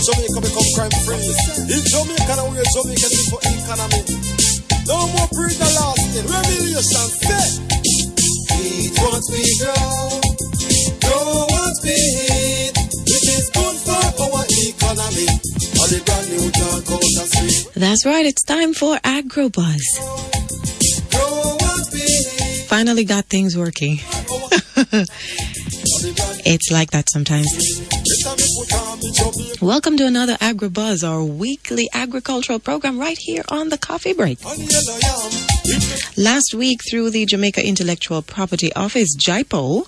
Jamaica become crime free. In Jamaica now we're Jamaican for economy. No more breed the last thing. Revelation set. Eat once we grow once we eat. It is good for our economy. All the brand new dark out the street. That's right, it's time for AgroBuzz. Grow once we eat. Finally got things working. It's like that sometimes. Welcome to another AgroBuzz, our weekly agricultural program right here on the coffee break. Last week, through the Jamaica Intellectual Property Office, JIPO,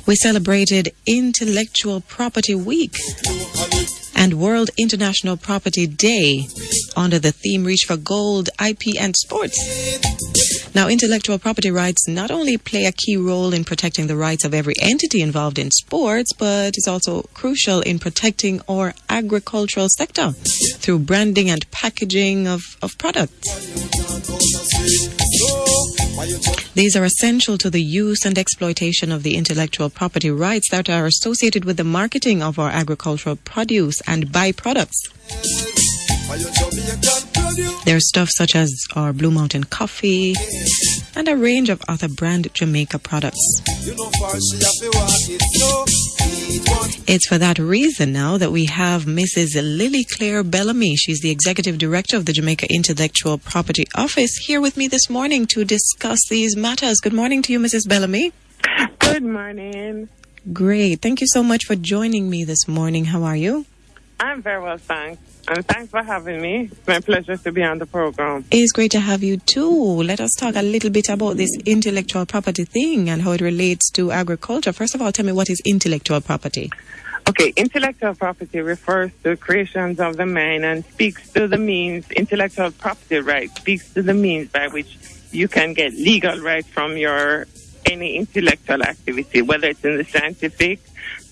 we celebrated Intellectual Property Week and World International Property Day under the theme Reach for Gold, IP and Sports. Now, intellectual property rights not only play a key role in protecting the rights of every entity involved in sports, but it's also crucial in protecting our agricultural sector through branding and packaging of products. These are essential to the use and exploitation of the intellectual property rights that are associated with the marketing of our agricultural produce and byproducts. There's stuff such as our Blue Mountain coffee and a range of other brand Jamaica products. It's for that reason now that we have Mrs. Lilyclaire Bellamy. She's the Executive Director of the Jamaica Intellectual Property Office here with me this morning to discuss these matters. Good morning to you, Mrs. Bellamy. Good morning. Great. Thank you so much for joining me this morning. How are you? I'm very well, thanks. And thanks for having me. It's my pleasure to be on the program. It's great to have you too. Let us talk a little bit about this intellectual property thing and how it relates to agriculture. First of all, tell me, what is intellectual property? Okay, intellectual property refers to creations of the mind and speaks to the means. Intellectual property right speaks to the means by which you can get legal rights from any intellectual activity, whether it's in the scientific,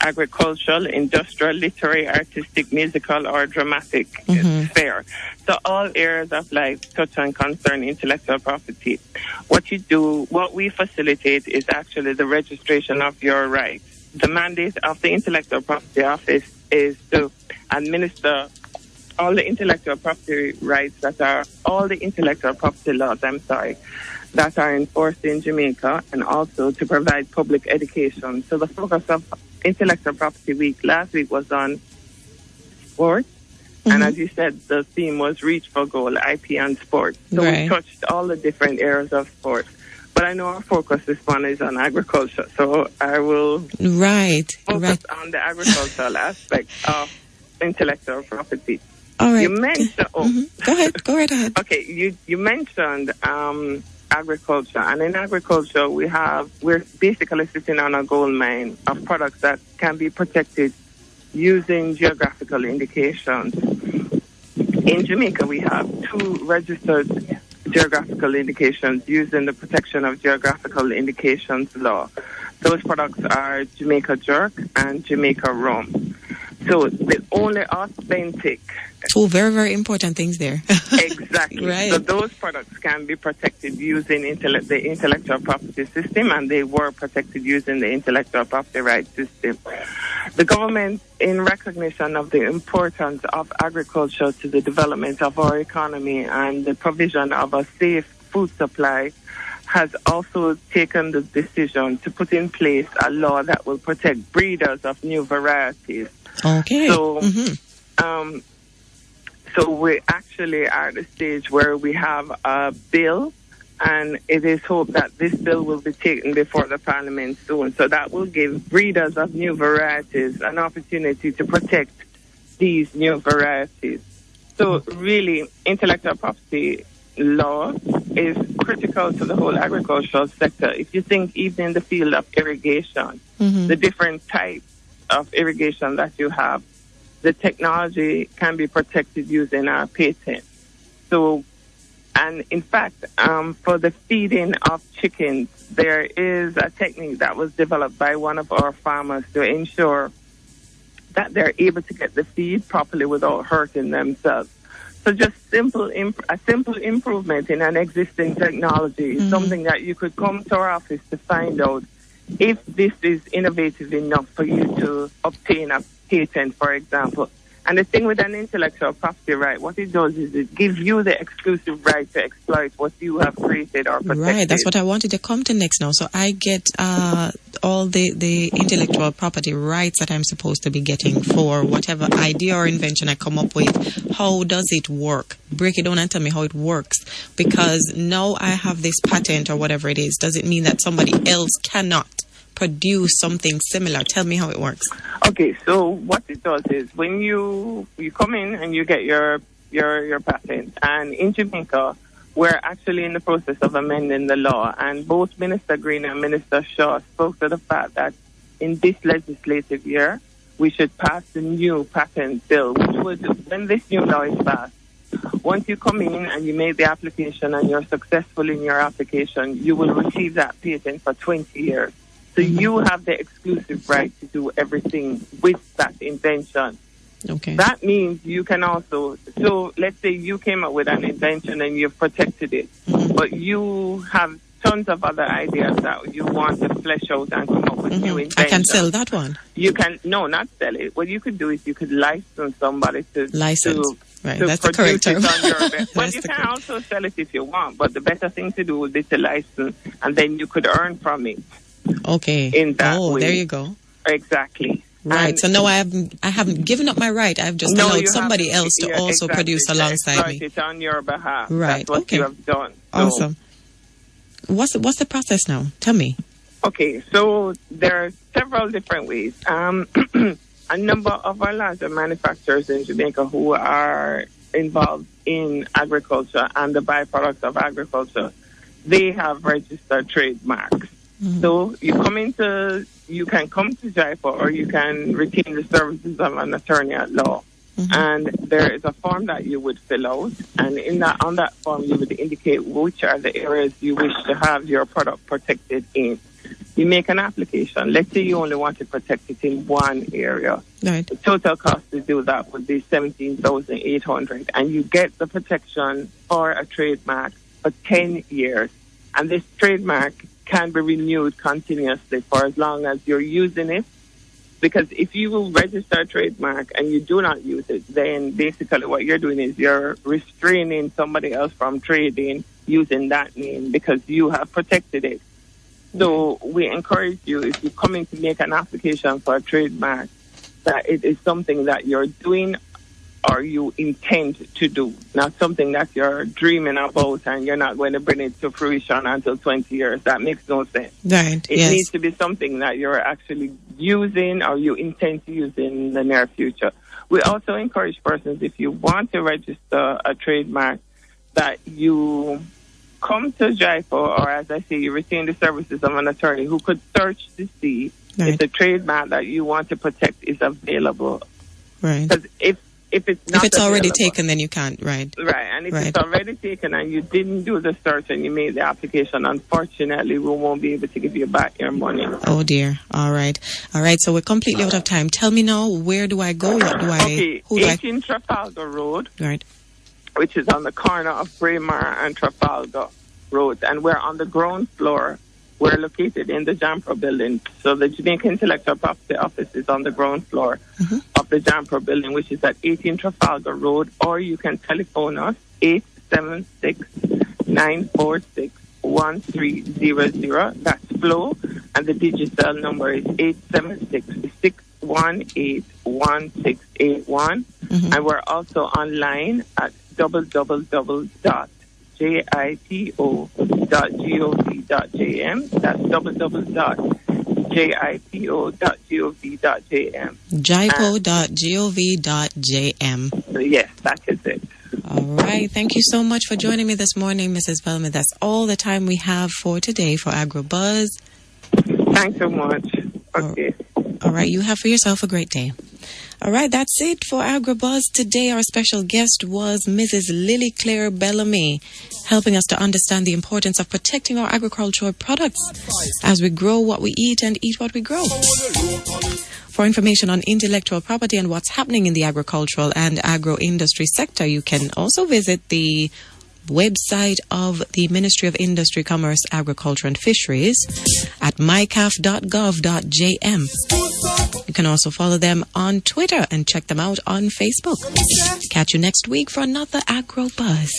agricultural, industrial, literary, artistic, musical, or dramatic sphere. So all areas of life touch and concern intellectual property. What we facilitate is actually the registration of your rights. The mandate of the Intellectual Property Office is to administer all the intellectual property rights all the intellectual property laws, that are enforced in Jamaica, and also to provide public education. So the focus of Intellectual Property Week last week was on sports, and as you said, the theme was Reach for Goal, IP and Sports. So we touched all the different areas of sport. But I know our focus this one is on agriculture, so I will focus on the agricultural aspect of intellectual property. All right. You mentioned... Go right ahead. Okay, you mentioned... agriculture, and in agriculture we're basically sitting on a gold mine of products that can be protected using geographical indications. In Jamaica we have 2 registered geographical indications using the protection of geographical indications law. Those products are Jamaica jerk and Jamaica rum. So the only authentic... 2 very, very important things there. Exactly. Right. So those products can be protected using the intellectual property system, and they were protected using the intellectual property rights system. The government, in recognition of the importance of agriculture to the development of our economy and the provision of a safe food supply, has also taken the decision to put in place a law that will protect breeders of new varieties. Okay. So, so we actually are at the stage where we have a bill, and it is hoped that this bill will be taken before the Parliament soon. So that will give breeders of new varieties an opportunity to protect these new varieties. So really, intellectual property law is critical to the whole agricultural sector. If you think even in the field of irrigation, the different types of irrigation that you have, the technology can be protected using our patent. So, and in fact, for the feeding of chickens, there is a technique that was developed by one of our farmers to ensure that they're able to get the feed properly without hurting themselves. So just a simple improvement in an existing technology is something that you could come to our office to find out if this is innovative enough for you to obtain a patent, for example. And the thing with an intellectual property right, what it does is it gives you the exclusive right to exploit what you have created or protected. Right, that's what I wanted to come to next now. So I get all the intellectual property rights that I'm supposed to be getting for whatever idea or invention I come up with. How does it work? Break it down and tell me how it works. Because now I have this patent or whatever it is. Does it mean that somebody else cannot produce something similar? Tell me how it works. Okay, so what it does is when you come in and you get your patent, and in Jamaica, we're actually in the process of amending the law, and both Minister Green and Minister Shaw spoke to the fact that in this legislative year, we should pass the new patent bill, which would, when this new law is passed, once you come in and you make the application and you're successful in your application, you will receive that patent for 20 years. So you have the exclusive right to do everything with that invention. Okay. That means you can also, so let's say you came up with an invention and you've protected it, but you have tons of other ideas that you want to flesh out and come up with new inventions. I can sell that one. You can, no, not sell it. What you could do is you could license somebody to Right, to that's the correct term. Well, you can also sell it if you want, but the better thing to do would be to license, and then you could earn from it. Okay. In that way. There you go. Exactly. Right. And so no, I haven't given up my right. I've just allowed somebody else to also produce alongside me. It on your behalf. Right. That's what you have done. So, awesome. What's the process now? Tell me. Okay, so there are several different ways. A number of our larger manufacturers in Jamaica who are involved in agriculture and the byproducts of agriculture, they have registered trademarks. So you can come to JIPO, or you can retain the services of an attorney at law. And there is a form that you would fill out, and on that form you would indicate which are the areas you wish to have your product protected in. You make an application. Let's say you only want to protect it in one area. Right. The total cost to do that would be $17,800, and you get the protection for a trademark for 10 years. And this trademark can be renewed continuously for as long as you're using it. Because if you register a trademark and you do not use it, then basically what you're doing is you're restraining somebody else from trading using that name because you have protected it. So we encourage you, if you're coming to make an application for a trademark, that it is something that you're doing or you intend to do, not something that you're dreaming about and you're not going to bring it to fruition until 20 years. That makes no sense. Right. It needs to be something that you're actually using or you intend to use in the near future. We also encourage persons, if you want to register a trademark, that you come to JIPO, or as I say, you retain the services of an attorney who could search to see if the trademark that you want to protect is available. Right. Because if it's already taken, then you can't, right? Right, and if it's already taken and you didn't do the search and you made the application, unfortunately, we won't be able to give you back your money. Oh, dear. All right. So we're completely out of time. Tell me now, where do I go? What do I... Okay, 18 Trafalgar Road. Right. Which is on the corner of Braemar and Trafalgar Road. And we're on the ground floor. We're located in the JAMPRO building. So the Jamaica Intellectual Property Office is on the ground floor of the JAMPRO building, which is at 18 Trafalgar Road. Or you can telephone us, 876-946-1300. That's Flo. And the digital number is 876-618-1681. And we're also online at www.jipo.gov.jm. That's www.jipo.gov.jm. jipo.gov.jm. Yes, that is it. All right. Thank you so much for joining me this morning, Mrs. Bellamy. That's all the time we have for today for AgroBuzz. Thanks so much. Okay. All right. You have for yourself a great day. All right, that's it for AgroBuzz today. Our special guest was Mrs. Lilyclaire Bellamy, helping us to understand the importance of protecting our agricultural products as we grow what we eat and eat what we grow. For information on intellectual property and what's happening in the agricultural and agro-industry sector, you can also visit the website of the Ministry of Industry, Commerce, Agriculture and Fisheries at mycaf.gov.jm. You can also follow them on Twitter and check them out on Facebook. Catch you next week for another Agro Buzz.